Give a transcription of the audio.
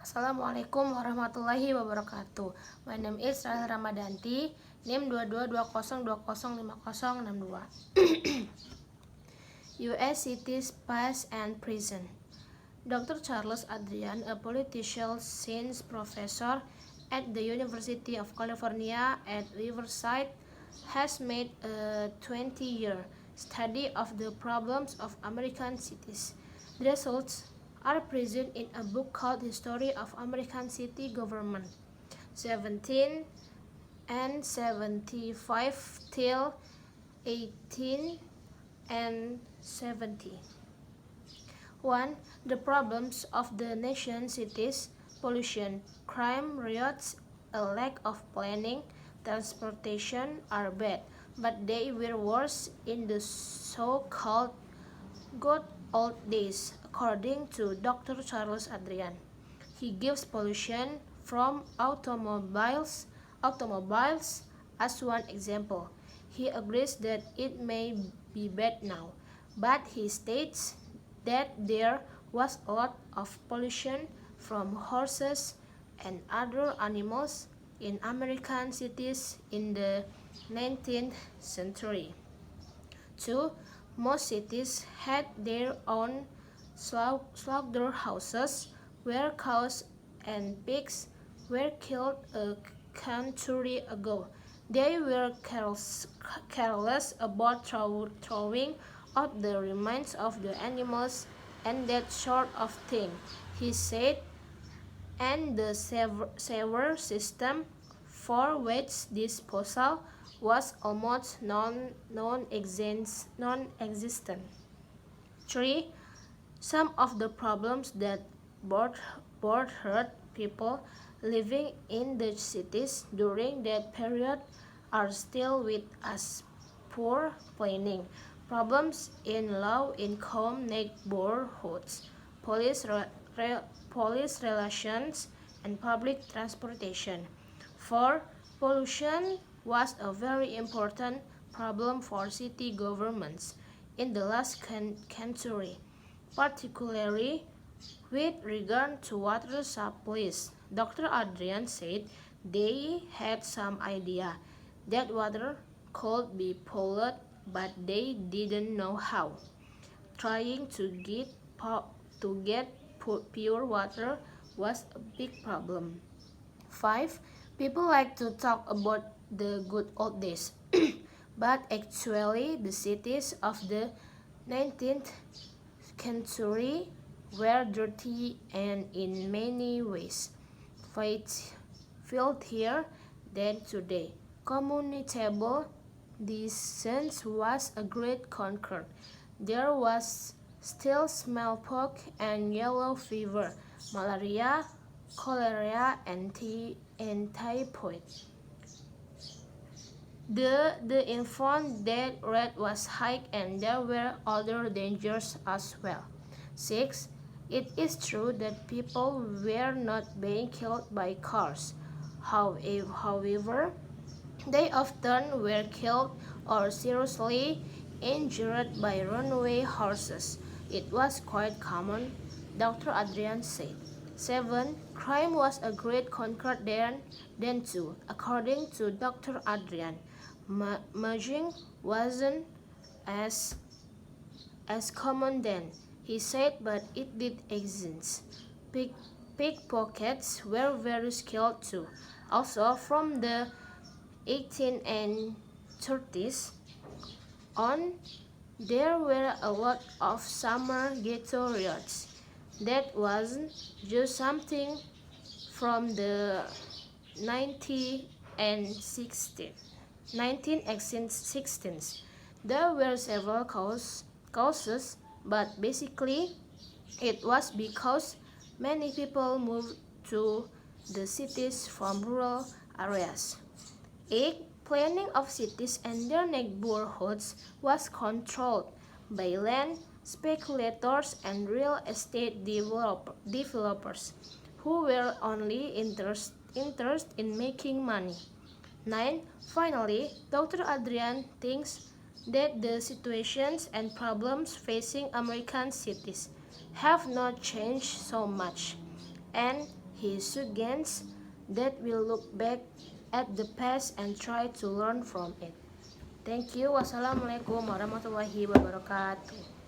Assalamualaikum warahmatullahi wabarakatuh. My name is Ramadhanti, NIM 2220205062. U.S. cities past and present. Dr. Charles Adrian, a political science professor at the University of California at Riverside, has made a 20-year study of the problems of American cities. The results are present in a book called History of American City Government, 1775 till 1870. 1. The problems of the nation's cities: pollution, crime, riots, a lack of planning, transportation are bad, but they were worse in the so-called good old days, according to Dr. Charles Adrian. He gives pollution from automobiles as one example. He agrees that it may be bad now, but he states that there was a lot of pollution from horses and other animals in American cities in the 19th century. 2. Most cities had their own slaughterhouses where cows and pigs were killed a century ago. They were careless about throwing out the remains of the animals and that sort of thing, he said, and the sewer system for waste disposal was almost non-existent. 3. Some of the problems that bothered people living in the cities during that period are still with us: poor planning, problems in low-income neighborhoods, police relations, and public transportation. 4. Pollution was a very important problem for city governments in the last century, particularly with regard to water supplies. Dr. Adrian said they had some idea that water could be polluted, but they didn't know how. Trying to get pure water was a big problem. 5. People like to talk about the good old days, but actually the cities of the 19th century were dirty and in many ways filthier than today. Communicable disease was a great concern. There was still smallpox and yellow fever, malaria, cholera, and typhoid. The infant death rate was high, and there were other dangers as well. 6. It is true that people were not being killed by cars. However, they often were killed or seriously injured by runaway horses. It was quite common, Dr. Adrian said. 7. Crime was a great concern then too, according to Dr. Adrian. Mugging wasn't as common then, he said, but it did exist. Pickpockets were very skilled too. Also, from the 1830s on, there were a lot of summer ghetto riots. That wasn't just something from the 1916s. There were several causes, but basically it was because many people moved to the cities from rural areas. 8. Planning of cities and their neighborhoods was controlled by land speculators and real estate developers who were only interested in making money. 9. Finally, Dr. Adrian thinks that the situations and problems facing American cities have not changed so much, and Hisugens that will look back at the past and try to learn from it. Thank you. Wassalamualaikum warahmatullahi wabarakatuh.